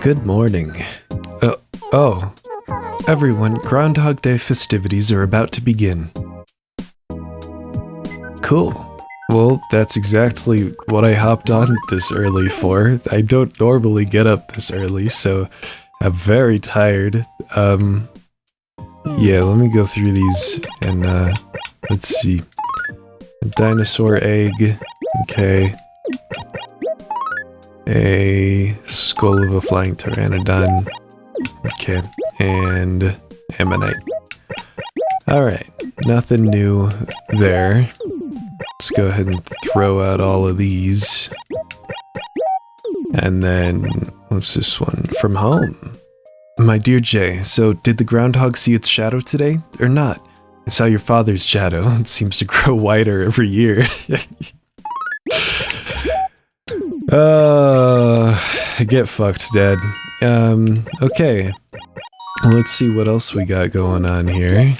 Good morning. Oh, everyone, Groundhog Day festivities are about to begin. Cool. Well, that's exactly what I hopped on this early for. I don't normally get up this early, so I'm very tired. Yeah, let me go through these and, let's see. A dinosaur egg. Okay. A skull of a flying pteranodon. Okay. And ammonite. Alright. Nothing new there. Let's go ahead and throw out all of these. And then, what's this one? From home. My dear Jay, so did the groundhog see its shadow today, or not? I saw your father's shadow. It seems to grow wider every year. Get fucked, Dad. Okay. Let's see what else we got going on here.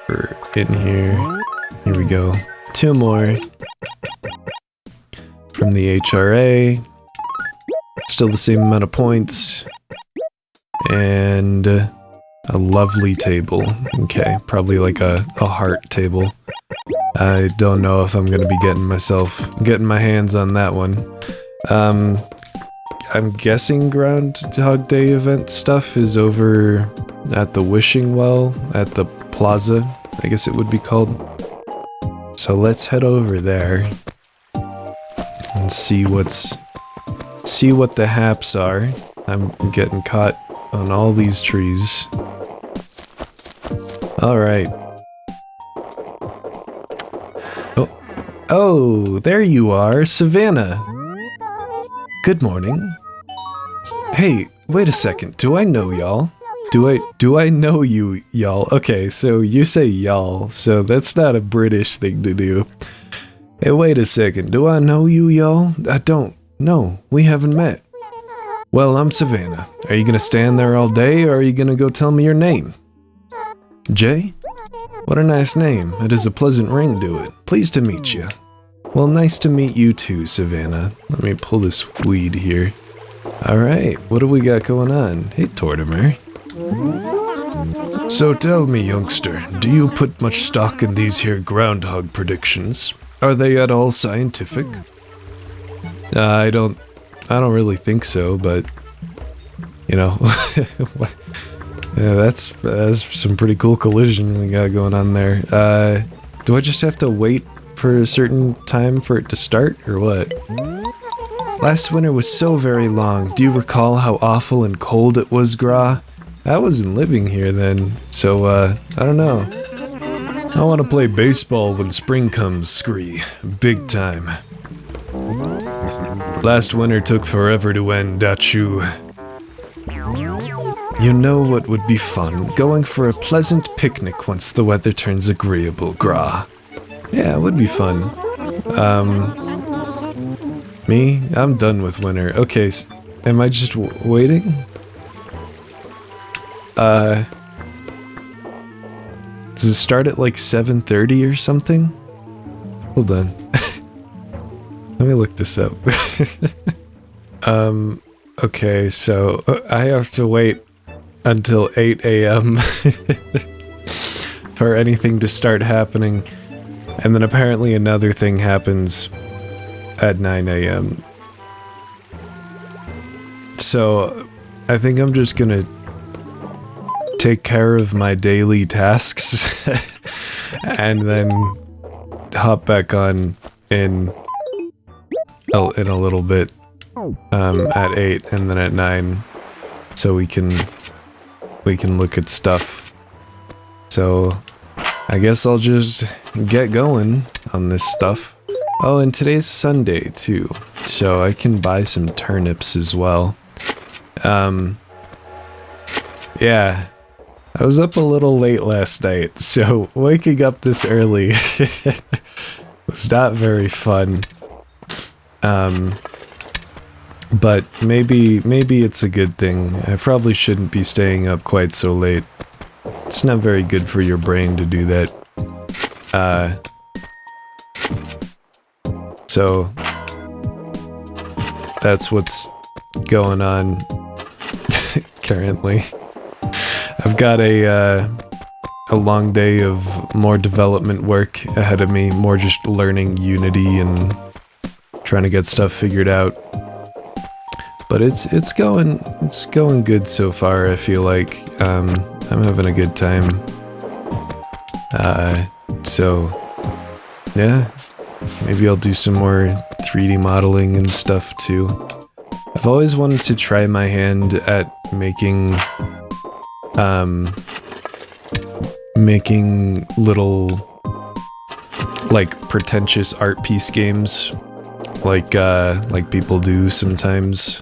We're in here. Here we go. 2 more. From the HRA. Still the same amount of points. And a lovely table. Okay, probably like a heart table. I don't know if I'm gonna be getting my hands on that one. I'm guessing Groundhog Day event stuff is over at the Wishing Well, at the plaza, I guess it would be called. So let's head over there and see what the haps are. I'm getting caught on all these trees. Alright. Oh, there you are, Savannah. Good morning. Hey, wait a second. Do I know y'all? Do I know you, y'all? Okay, so you say y'all, so that's not a British thing to do. Hey, wait a second. Do I know you, y'all? I don't. No, we haven't met. Well, I'm Savannah. Are you gonna stand there all day, or are you gonna go tell me your name? Jay? What a nice name. It has a pleasant ring to it. Pleased to meet you. Well, nice to meet you too, Savannah. Let me pull this weed here. Alright, what do we got going on? Hey, Tortimer. So tell me, youngster, do you put much stock in these here groundhog predictions? Are they at all scientific? I don't really think so, but you know, yeah, that's some pretty cool collision we got going on there. Do I just have to wait for a certain time for it to start, or what? Last winter was so very long. Do you recall how awful and cold it was, Gra? I wasn't living here then, so I don't know. I want to play baseball when spring comes, Scree. Big time. Last winter took forever to end, Dachu. You know what would be fun? Going for a pleasant picnic once the weather turns agreeable, Gra. Yeah, it would be fun. Me? I'm done with winter. Okay, am I just waiting? Does it start at like 7:30 or something? Hold on. Let me look this up. Okay, so I have to wait until 8 a.m. for anything to start happening. And then apparently another thing happens at 9 a.m. So I think I'm just gonna take care of my daily tasks and then hop back on in a little bit at 8 and then at 9 so we can look at stuff. So I guess I'll just get going on this stuff. Oh, and today's Sunday too, so I can buy some turnips as well. Yeah, I was up a little late last night, so waking up this early was not very fun. But maybe it's a good thing. I probably shouldn't be staying up quite so late. It's not very good for your brain to do that. So that's what's going on currently. I've got a long day of more development work ahead of me, more just learning Unity and trying to get stuff figured out. But it's going good so far. I feel like I'm having a good time. So yeah, maybe I'll do some more 3D modeling and stuff too. I've always wanted to try my hand at making little, like, pretentious art piece games, like people do sometimes.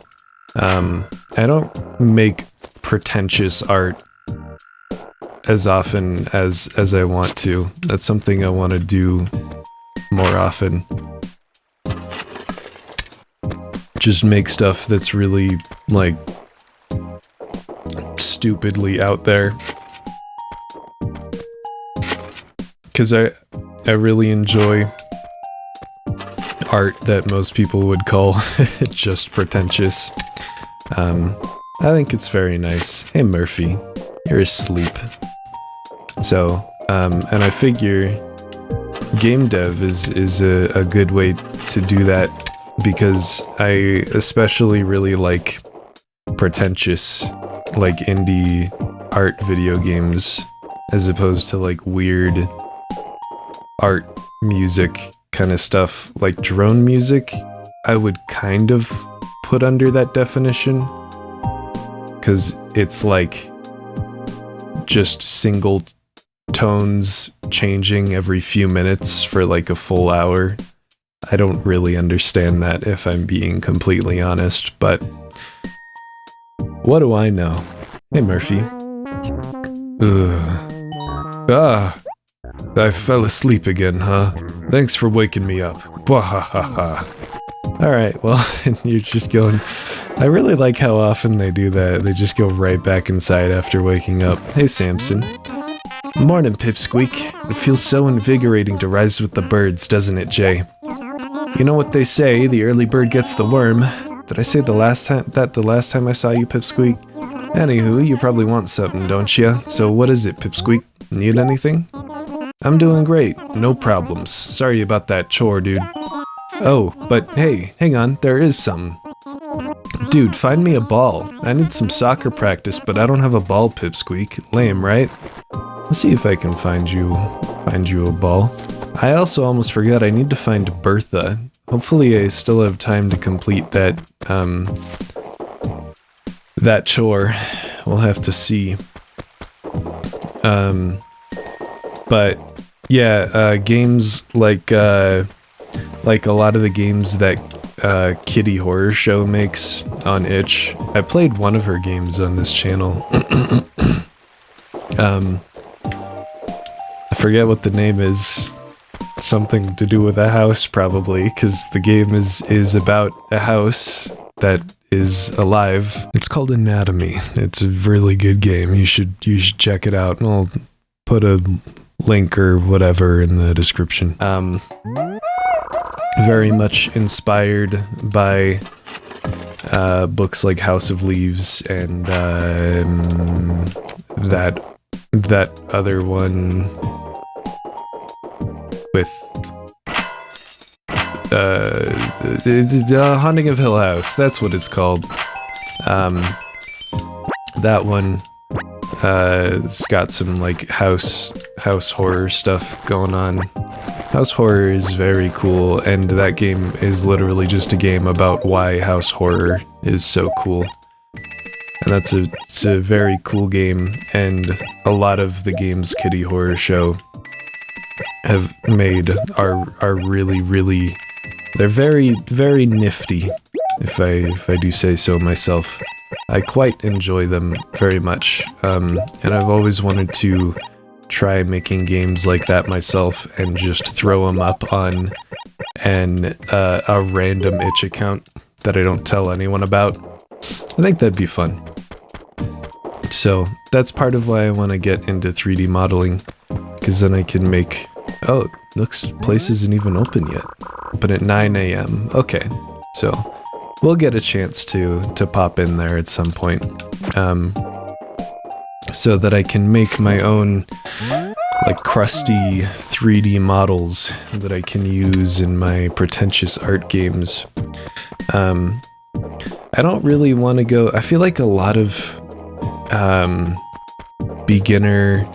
I don't make pretentious art as often as I want to. That's something I want to do more often. Just make stuff that's really, like, stupidly out there. Because I really enjoy art that most people would call just pretentious. I think it's very nice. Hey Murphy, you're asleep. So, and I figure game dev is a good way to do that, because I especially really like pretentious, like, indie art video games, as opposed to, like, weird art music kind of stuff. Like drone music, I would kind of put under that definition, because it's like just single tones changing every few minutes for like a full hour. I don't really understand that, if I'm being completely honest, but what do I know? Hey Murphy. Ah, I fell asleep again, huh? Thanks for waking me up. Bwahahaha. Alright, well, you're just going... I really like how often they do that. They just go right back inside after waking up. Hey, Samson. Morning, Pipsqueak. It feels so invigorating to rise with the birds, doesn't it, Jay? You know what they say, the early bird gets the worm. Did I say the last time I saw you, Pipsqueak? Anywho, you probably want something, don't ya? So what is it, Pipsqueak? Need anything? I'm doing great, no problems. Sorry about that chore, dude. Oh, but hey, hang on, there is some. Dude, find me a ball. I need some soccer practice, but I don't have a ball, Pipsqueak. Lame, right? Let's see if I can find you a ball. I also almost forgot I need to find Bertha. Hopefully I still have time to complete that, that chore. We'll have to see. But yeah, games like a lot of the games that Kitty Horror Show makes on Itch. I played one of her games on this channel. I forget what the name is. Something to do with a house, probably, because the game is about a house that is alive. It's called Anatomy. It's a really good game. You should check it out. And I'll put a link or whatever in the description. Very much inspired by books like House of Leaves and that other one with the Haunting of Hill House. That's what it's called. That one it's got some like house horror stuff going on. House horror is very cool, and that game is literally just a game about why house horror is so cool. And it's a very cool game, and a lot of the games Kitty Horror Show have made are really, really... They're very, very nifty, if I do say so myself. I quite enjoy them very much, and I've always wanted to try making games like that myself and just throw them up on a random itch account that I don't tell anyone about. I think that'd be fun. So that's part of why I want to get into 3D modeling, because then I can make... Oh, looks place isn't even open yet. Open at 9 AM. Okay, so we'll get a chance to pop in there at some point, so that I can make my own like crusty 3D models that I can use in my pretentious art games. I don't really want to go. I feel like a lot of beginner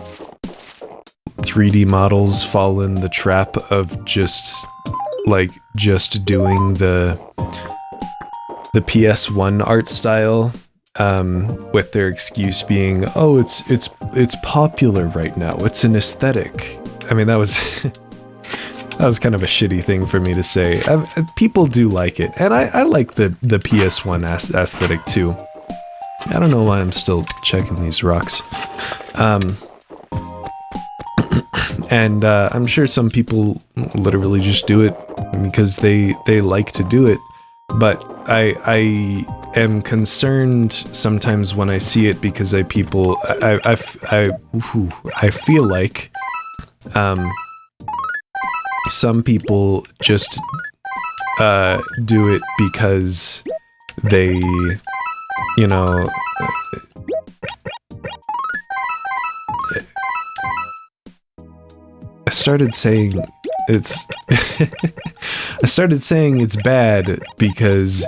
3D models fall in the trap of just doing the PS1 art style, with their excuse being, oh, it's popular right now, it's an aesthetic. I mean, that was that was kind of a shitty thing for me to say. People do like it, and I like the PS1 aesthetic too. I don't know why I'm still checking these rocks. And I'm sure some people literally just do it because they like to do it, but I am concerned sometimes when I see it because I feel like some people just do it because they, you know, I started saying it's bad because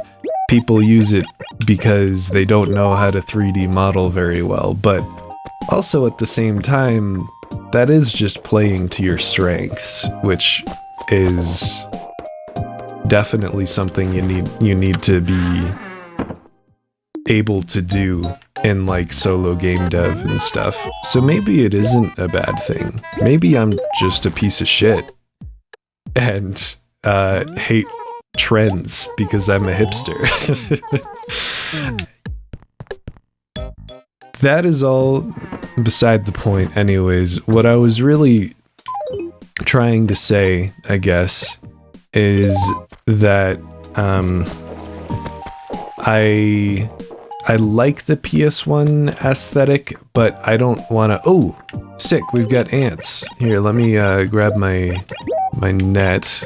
people use it because they don't know how to 3D model very well, but also at the same time, that is just playing to your strengths, which is definitely something you need to be able to do in like solo game dev and stuff. So maybe it isn't a bad thing. Maybe I'm just a piece of shit and hate trends because I'm a hipster. That is all beside the point anyways. What I was really trying to say, I guess, is that I like the PS1 aesthetic, but I don't want to... Oh, sick, we've got ants. Here, let me grab my net.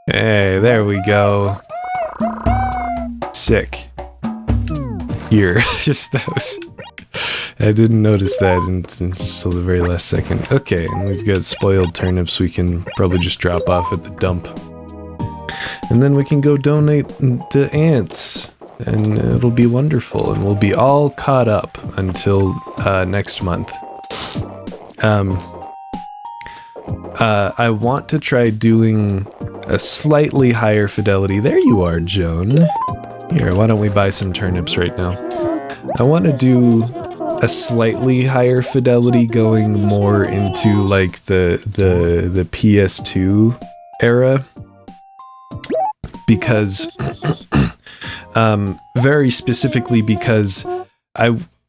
Hey, there we go. Sick. Here, just that was... I didn't notice that until the very last second. Okay, and we've got spoiled turnips we can probably just drop off at the dump. And then we can go donate the ants, and it'll be wonderful, and we'll be all caught up until next month. I want to try doing a slightly higher fidelity. There you are, Joan. Here, why don't we buy some turnips right now? I want to do a slightly higher fidelity, going more into like the PS2 era. Because, very specifically because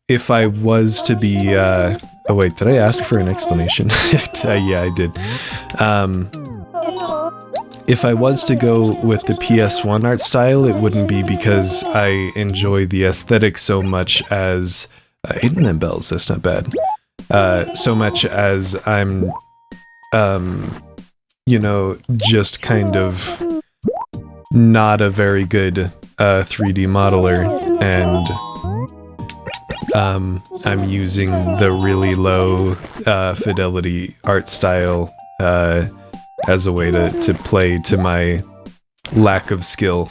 if I was to be, oh wait, did I ask for an explanation? Yeah, I did. If I was to go with the PS1 art style, it wouldn't be because I enjoy the aesthetic so much as, 89 bells, that's not bad. So much as I'm, you know, just kind of not a very good 3D modeler, and I'm using the really low fidelity art style as a way to play to my lack of skill.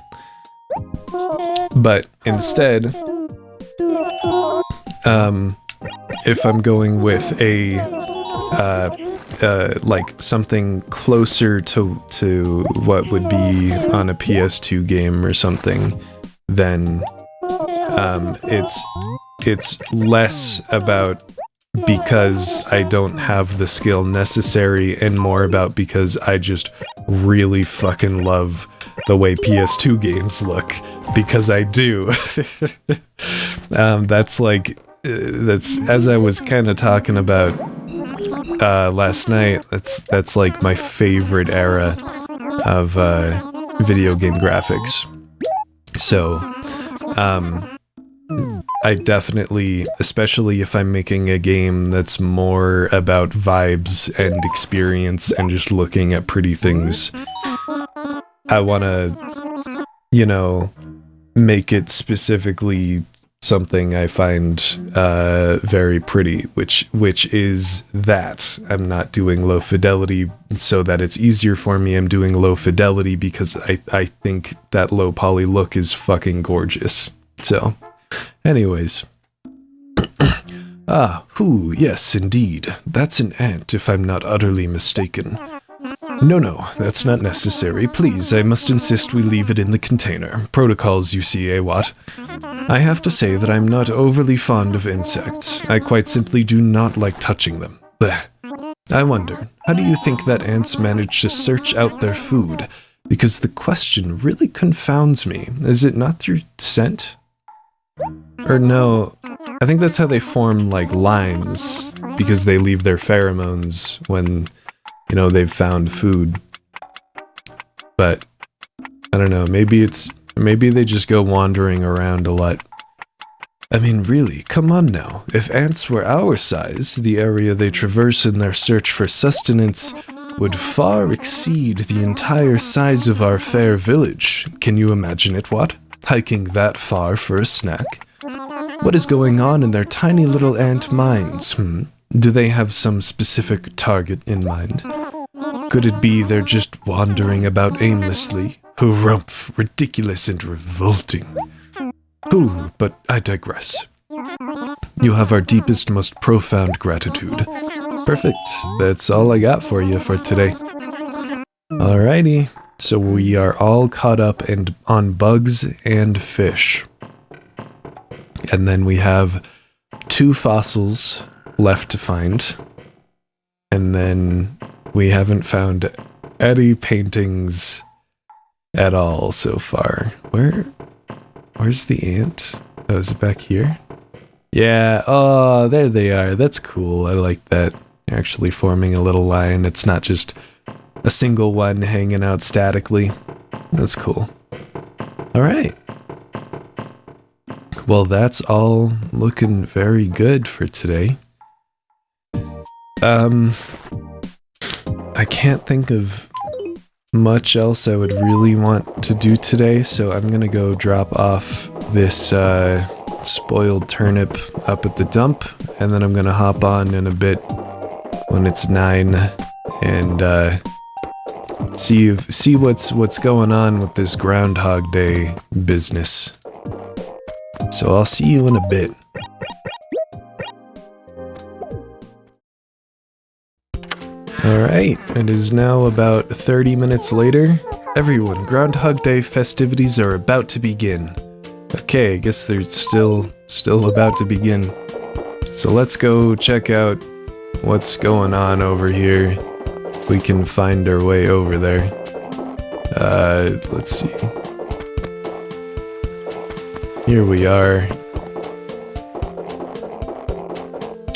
But instead, if I'm going with a like something closer to what would be on a PS2 game or something, then it's less about because I don't have the skill necessary and more about because I just really fucking love the way PS2 games look, because I do. That's like, that's, as I was kind of talking about last night, that's like my favorite era of video game graphics. So I definitely, especially if I'm making a game that's more about vibes and experience and just looking at pretty things, I want to, you know, make it specifically something I find very pretty, which is that I'm not doing low fidelity so that it's easier for me. I'm doing low fidelity because I think that low poly look is fucking gorgeous. So, anyways. Yes, indeed. That's an ant, if I'm not utterly mistaken. No, that's not necessary. Please, I must insist we leave it in the container. Protocols, you see, eh, what? I have to say that I'm not overly fond of insects. I quite simply do not like touching them. Blech. I wonder, how do you think that ants manage to search out their food? Because the question really confounds me. Is it not through scent? Or no, I think that's how they form, like, lines, because they leave their pheromones when, you know, they've found food. But, I don't know, maybe they just go wandering around a lot. I mean, really, come on now. If ants were our size, the area they traverse in their search for sustenance would far exceed the entire size of our fair village. Can you imagine it, what? Hiking that far for a snack? What is going on in their tiny little ant minds, Do they have some specific target in mind? Could it be they're just wandering about aimlessly? Harumph, ridiculous and revolting. Ooh, but I digress. You have our deepest, most profound gratitude. Perfect, that's all I got for you for today. Alrighty, so we are all caught up and on bugs and fish. And then we have 2 fossils left to find. And then we haven't found any paintings at all so far. Where's the ant? Oh, is it back here? Yeah, oh, there they are. That's cool. I like that. Actually forming a little line. It's not just a single one hanging out statically. That's cool. Alright. Well, that's all looking very good for today. I can't think of much else I would really want to do today, so I'm gonna go drop off this spoiled turnip up at the dump, and then I'm gonna hop on in a bit when it's 9 and see what's going on with this Groundhog Day business. So I'll see you in a bit. Alright, it is now about 30 minutes later. Everyone, Groundhog Day festivities are about to begin. Okay, I guess they're still about to begin. So let's go check out what's going on over here. We can find our way over there. Let's see. Here we are.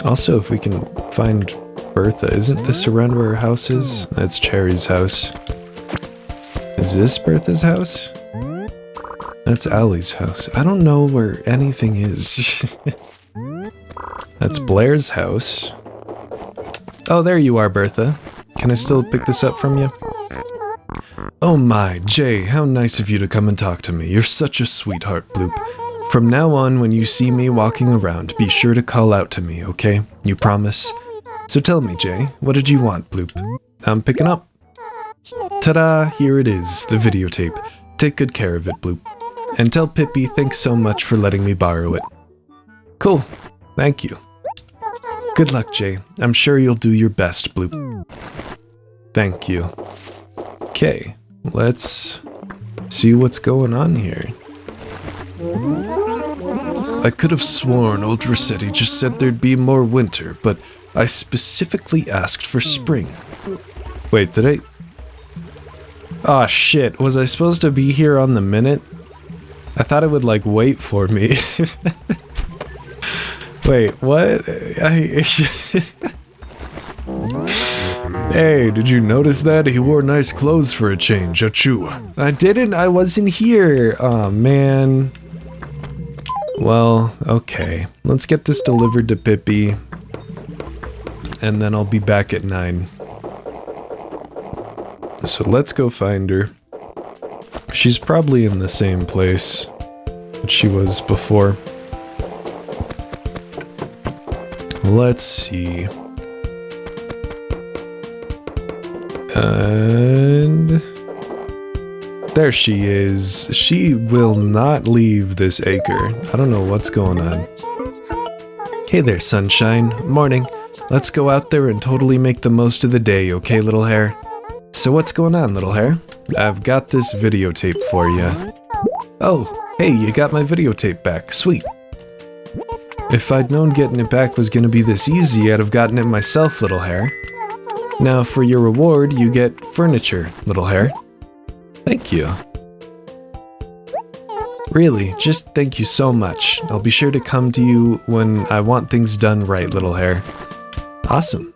Also, if we can find Bertha, isn't this around where her house is? That's Cherry's house. Is this Bertha's house? That's Allie's house. I don't know where anything is. That's Blair's house. Oh, there you are, Bertha. Can I still pick this up from you? Oh my, Jay, how nice of you to come and talk to me. You're such a sweetheart, Bloop. From now on, when you see me walking around, be sure to call out to me, okay? You promise? So tell me, Jay, what did you want, Bloop? I'm picking up. Ta-da! Here it is, the videotape. Take good care of it, Bloop. And tell Pippi thanks so much for letting me borrow it. Cool. Thank you. Good luck, Jay. I'm sure you'll do your best, Bloop. Thank you. Okay, let's see what's going on here. I could have sworn old Rossetti just said there'd be more winter, but I specifically asked for spring. Wait, did I? Aw, shit. Was I supposed to be here on the minute? I thought it would, like, wait for me. Wait, what? Hey, did you notice that? He wore nice clothes for a change, achoo. I didn't, I wasn't here. Aw, man. Well, okay. Let's get this delivered to Pippi. And then I'll be back at 9. So let's go find her. She's probably in the same place that she was before. Let's see. And there she is. She will not leave this acre. I don't know what's going on. Hey there, sunshine. Morning. Let's go out there and totally make the most of the day, okay, little hare? So what's going on, little hare? I've got this videotape for you. Oh, hey, you got my videotape back. Sweet. If I'd known getting it back was gonna be this easy, I'd have gotten it myself, little hare. Now, for your reward, you get furniture, little hare. Thank you. Really, just thank you so much. I'll be sure to come to you when I want things done right, little hare. Awesome.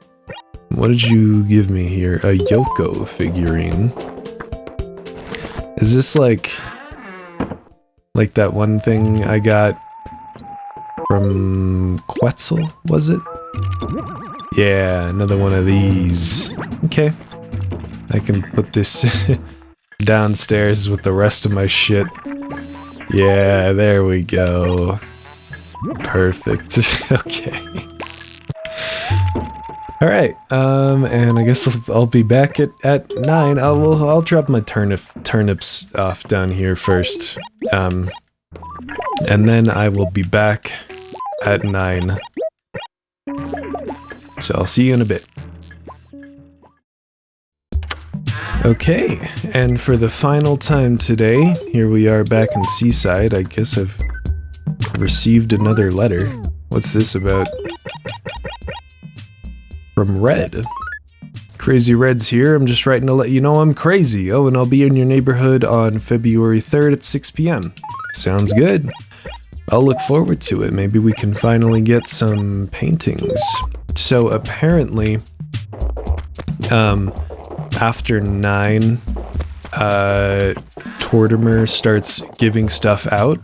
What did you give me here? A Yoko figurine. Is this like that one thing I got from Quetzal, was it? Yeah, another one of these. Okay. I can put this downstairs with the rest of my shit. Yeah, there we go. Perfect. Okay. Alright, and I guess I'll be back at 9. I'll drop my turnips off down here first. And then I will be back at 9. So I'll see you in a bit. Okay, and for the final time today, here we are back in Seaside. I guess I've received another letter. What's this about? From Red. Crazy Red's here. I'm just writing to let you know I'm crazy. Oh, and I'll be in your neighborhood on February 3rd at 6 p.m. Sounds good. I'll look forward to it. Maybe we can finally get some paintings. So apparently, after 9, Tortimer starts giving stuff out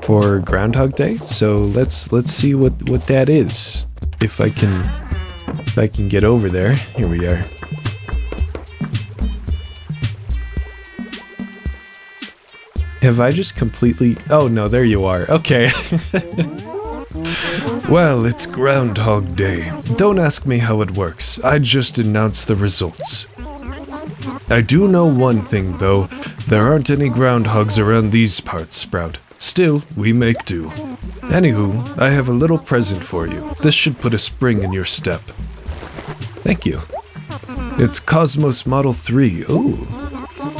for Groundhog Day. So let's see what that is. If I can get over there. Here we are. Have I just completely... Oh no, there you are. Okay. Well, it's Groundhog Day. Don't ask me how it works. I just announced the results. I do know one thing, though. There aren't any groundhogs around these parts, Sprout. Still, we make do. Anywho, I have a little present for you. This should put a spring in your step. Thank you. It's Cosmos Model 3. Ooh.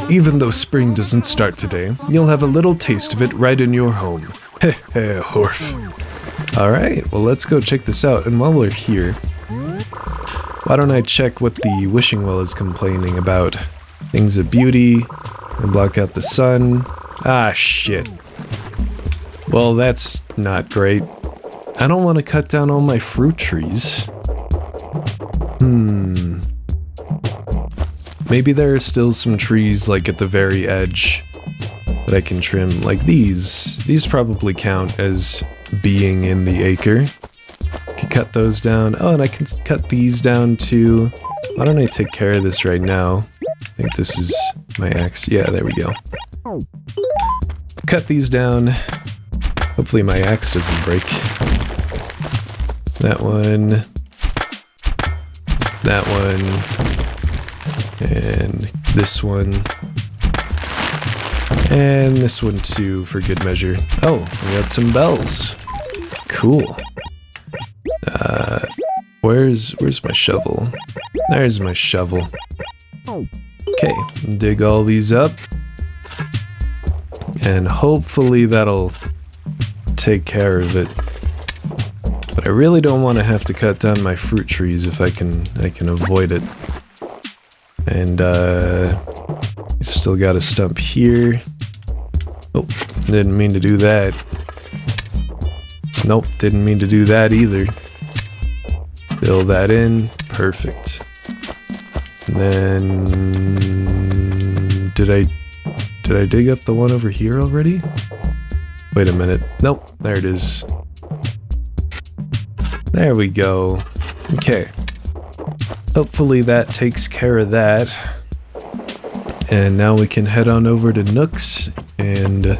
Even though spring doesn't start today, you'll have a little taste of it right in your home. Heh heh, Horf. Alright, well let's go check this out. And while we're here, why don't I check what the wishing well is complaining about? Things of beauty, and block out the sun. Ah, shit. Well, that's not great. I don't want to cut down all my fruit trees. Maybe there are still some trees, like, at the very edge that I can trim. Like these. These probably count as being in the acre. Can cut those down. Oh, and I can cut these down too. Why don't I take care of this right now? I think this is my axe. Yeah, there we go. Cut these down. Hopefully my axe doesn't break. That one. That one. And this one. And this one too, for good measure. Oh, we got some bells. Cool. Where's my shovel? There's my shovel. Okay, dig all these up. And hopefully that'll take care of it. But I really don't want to have to cut down my fruit trees if I can avoid it. And still got a stump here. Oh, didn't mean to do that. Nope, didn't mean to do that either. Fill that in. Perfect. And then... Did I dig up the one over here already? Wait a minute. Nope, there it is. There we go. Okay. Hopefully that takes care of that. And now we can head on over to Nook's and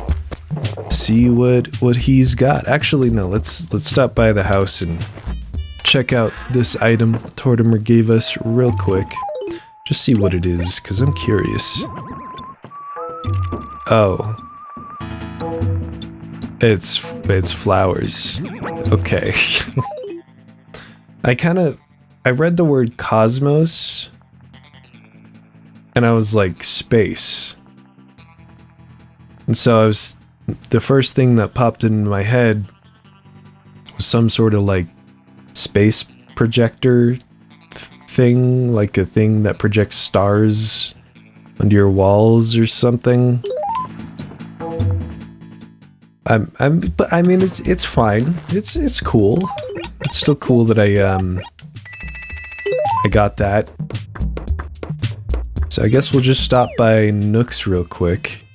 see what he's got. Actually, no, let's stop by the house and check out this item Tortimer gave us real quick. Just see what it is, because I'm curious. Oh. It's flowers. Okay. I read the word cosmos, and I was like, space. And so the first thing that popped into my head was some sort of like space projector thing, like a thing that projects stars onto your walls or something. But I mean, it's fine. It's cool. It's still cool that I got that. So I guess we'll just stop by Nook's real quick.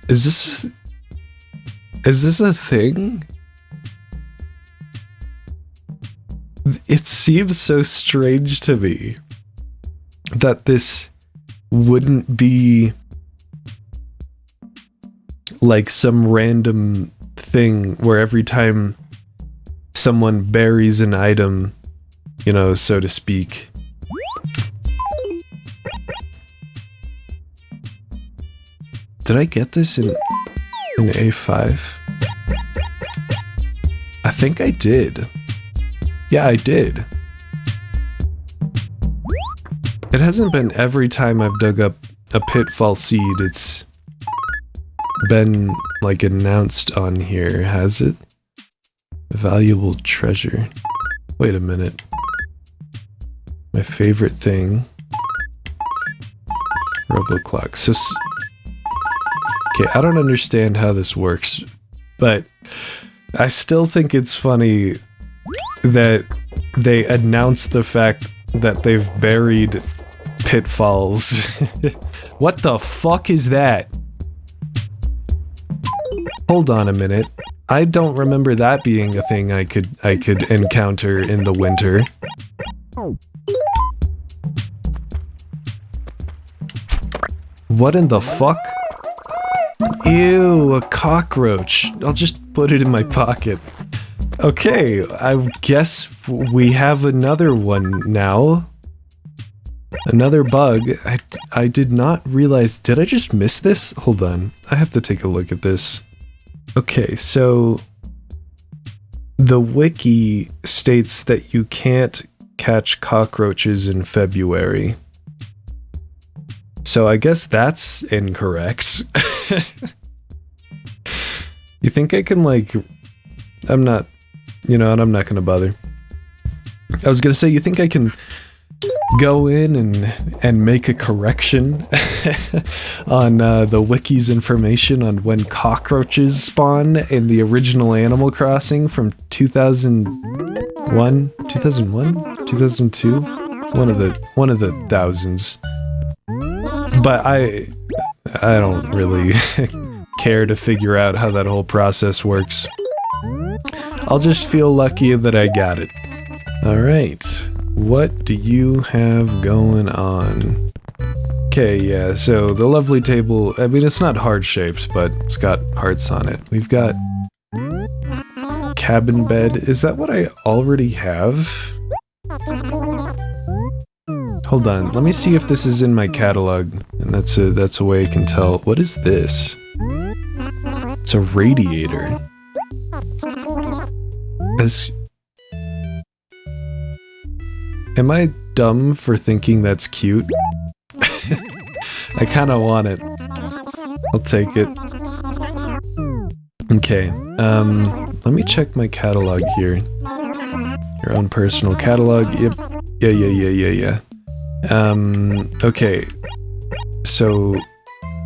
Is this a thing? It seems so strange to me that this wouldn't be like some random thing where every time someone buries an item, you know, so to speak. Did I get this in A5? I think I did. Yeah, I did. It hasn't been every time I've dug up a pitfall seed, it's been, like, announced on here, has it? Valuable treasure. Wait a minute. My favorite thing. Roboclock. So, okay, I don't understand how this works, but I still think it's funny that they announced the fact that they've buried pitfalls. What the fuck is that? Hold on a minute. I don't remember that being a thing I could encounter in the winter. What in the fuck? Ew, a cockroach. I'll just put it in my pocket. Okay, I guess we have another one now. Another bug. I did not realize... Did I just miss this? Hold on. I have to take a look at this. Okay, so... The wiki states that you can't catch cockroaches in February. So I guess that's incorrect. You think I can, like... I'm not... You know, and I'm not gonna bother. I was gonna say, you think I can go in and make a correction on the wiki's information on when cockroaches spawn in the original Animal Crossing from 2001? 2001? 2002? One of the thousands. But I don't really care to figure out how that whole process works. I'll just feel lucky that I got it. Alright, what do you have going on? Okay, yeah, so the lovely table, I mean, it's not heart-shaped, but it's got hearts on it. We've got cabin bed. Is that what I already have? Hold on, let me see if this is in my catalog, and that's a way I can tell. What is this? It's a radiator. Am I dumb for thinking that's cute? I kinda want it. I'll take it. Okay, let me check my catalog here. Your own personal catalog, yep. Yeah. Okay. So,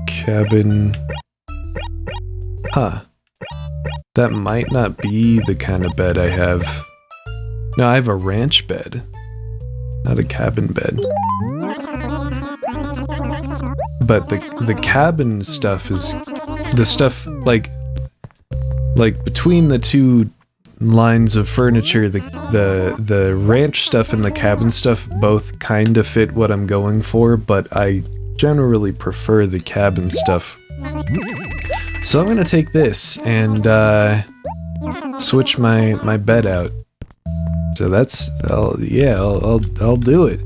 cabin... Huh. That might not be the kind of bed I have. No, I have a ranch bed. Not a cabin bed. But the cabin stuff is... The stuff, like between the two lines of furniture. The ranch stuff and the cabin stuff both kind of fit what I'm going for, but I generally prefer the cabin stuff. So I'm gonna take this and switch my bed out. So that's I'll do it.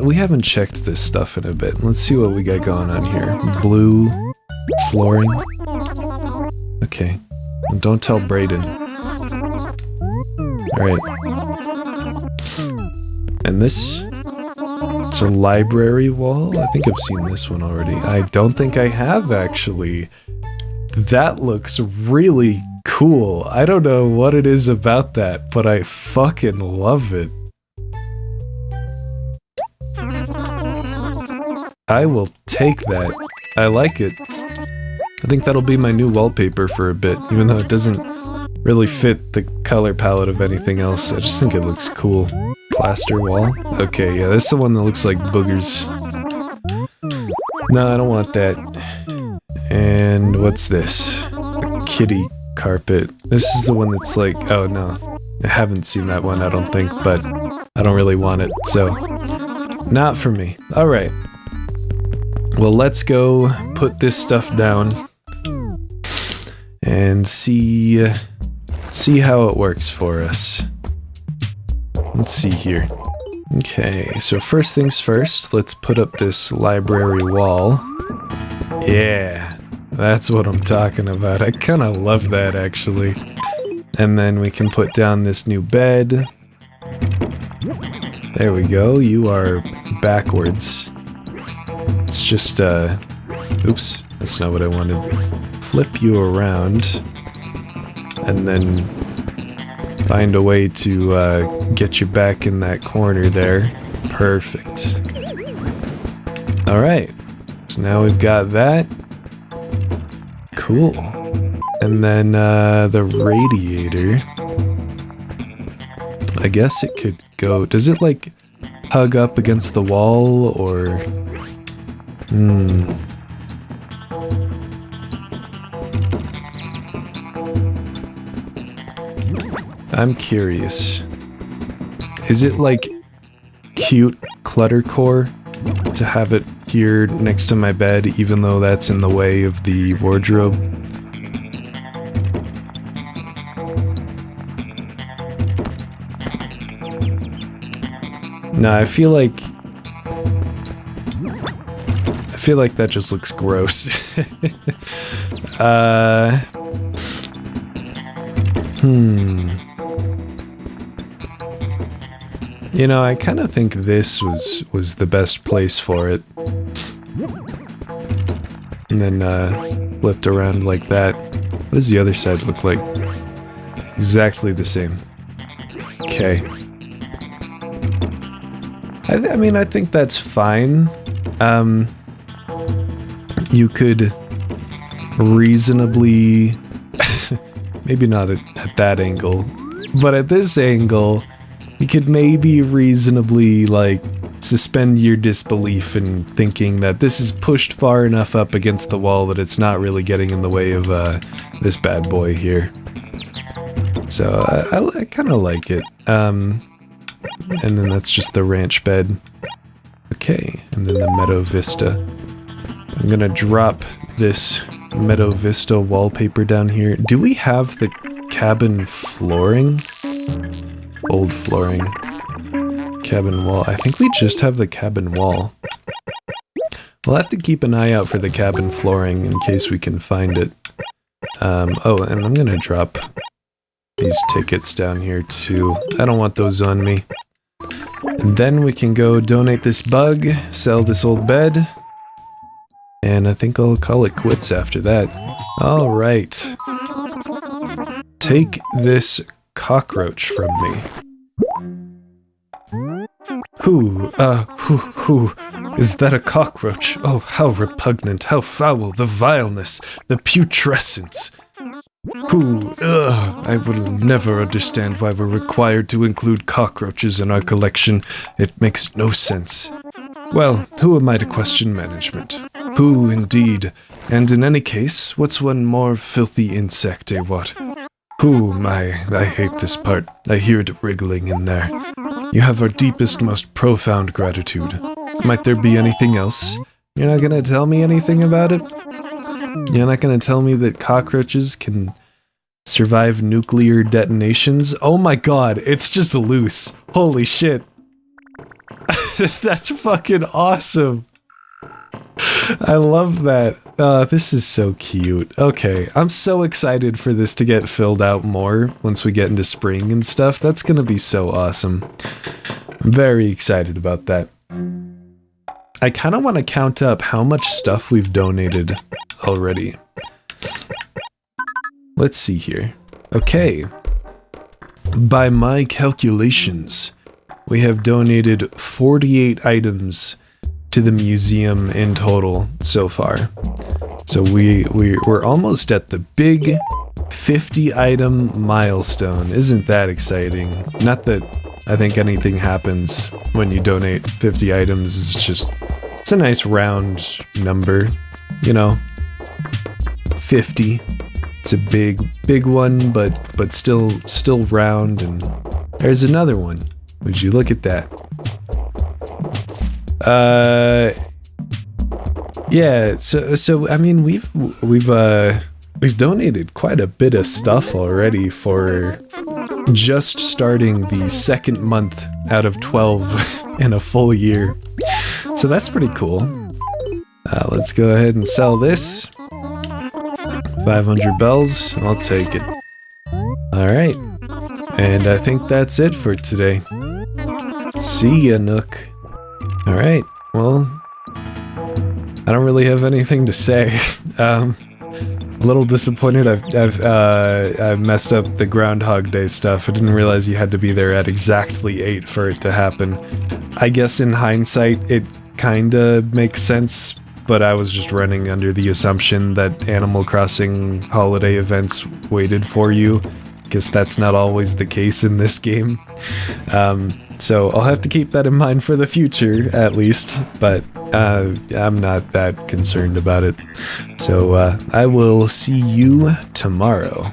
We haven't checked this stuff in a bit. Let's see what we got going on here. Blue flooring. Okay. And don't tell Brayden. Alright. And this? It's a library wall? I think I've seen this one already. I don't think I have, actually. That looks really cool. I don't know what it is about that, but I fucking love it. I will take that. I like it. I think that'll be my new wallpaper for a bit, even though it doesn't really fit the color palette of anything else. I just think it looks cool. Plaster wall? Okay, yeah, that's the one that looks like boogers. No, I don't want that. And what's this? A kitty carpet. This is the one that's like, oh no. I haven't seen that one, I don't think, but I don't really want it, so not for me. Alright. Well, let's go put this stuff down and see how it works for us. Let's see here. Okay, so first things first, let's put up this library wall. Yeah, that's what I'm talking about. I kind of love that, actually. And then we can put down this new bed. There we go. You are backwards. It's just, oops, that's not what I wanted. Flip you around, and then find a way to, get you back in that corner there. Perfect. Alright, so now we've got that. Cool. And then, the radiator. I guess it could go, does it, like, hug up against the wall, or... I'm curious. Is it like cute cluttercore to have it here next to my bed even though that's in the way of the wardrobe? No, I feel like that just looks gross. You know, I kind of think this was the best place for it. And then, flipped around like that. What does the other side look like? Exactly the same. Okay. I mean, I think that's fine. You could reasonably... maybe not at that angle, but at this angle, you could maybe reasonably, like, suspend your disbelief in thinking that this is pushed far enough up against the wall that it's not really getting in the way of, this bad boy here. So, I kind of like it. And then that's just the ranch bed. Okay, and then the Meadow Vista. I'm gonna drop this Meadow Vista wallpaper down here. Do we have the cabin flooring? Old flooring. Cabin wall. I think we just have the cabin wall. We'll have to keep an eye out for the cabin flooring in case we can find it. Oh, and I'm gonna drop these tickets down here too. I don't want those on me. And then we can go donate this bug, sell this old bed, and I think I'll call it quits after that. Alright. Take this cockroach from me. Who, is that a cockroach? Oh, how repugnant, how foul, the vileness, the putrescence. I will never understand why we're required to include cockroaches in our collection. It makes no sense. Well, who am I to question management? Who, indeed? And in any case, what's one more filthy insect, eh, what? I hate this part. I hear it wriggling in there. You have our deepest, most profound gratitude. Might there be anything else? You're not gonna tell me anything about it? You're not gonna tell me that cockroaches can survive nuclear detonations? Oh my god, it's just loose. Holy shit. That's fucking awesome. I love that. This is so cute. Okay, I'm so excited for this to get filled out more once we get into spring and stuff. That's gonna be so awesome. I'm very excited about that. I kind of want to count up how much stuff we've donated already. Let's see here. Okay. By my calculations, we have donated 48 items to the museum in total so far. So we're almost at the big 50 item milestone. Isn't that exciting? Not that I think anything happens when you donate 50 items. It's a nice round number, you know. 50. It's a big one, but still round. And there's another one. Would you look at that? Yeah, so I mean we've donated quite a bit of stuff already for just starting the second month out of 12 in a full year. So that's pretty cool. Let's go ahead and sell this. 500 bells, I'll take it. Alright, and I think that's it for today. See ya, Nook. Alright, well, I don't really have anything to say. A little disappointed I've messed up the Groundhog Day stuff. I didn't realize you had to be there at exactly 8 for it to happen. I guess in hindsight it kinda makes sense, but I was just running under the assumption that Animal Crossing holiday events waited for you, because that's not always the case in this game. So I'll have to keep that in mind for the future, at least, but I'm not that concerned about it. So I will see you tomorrow.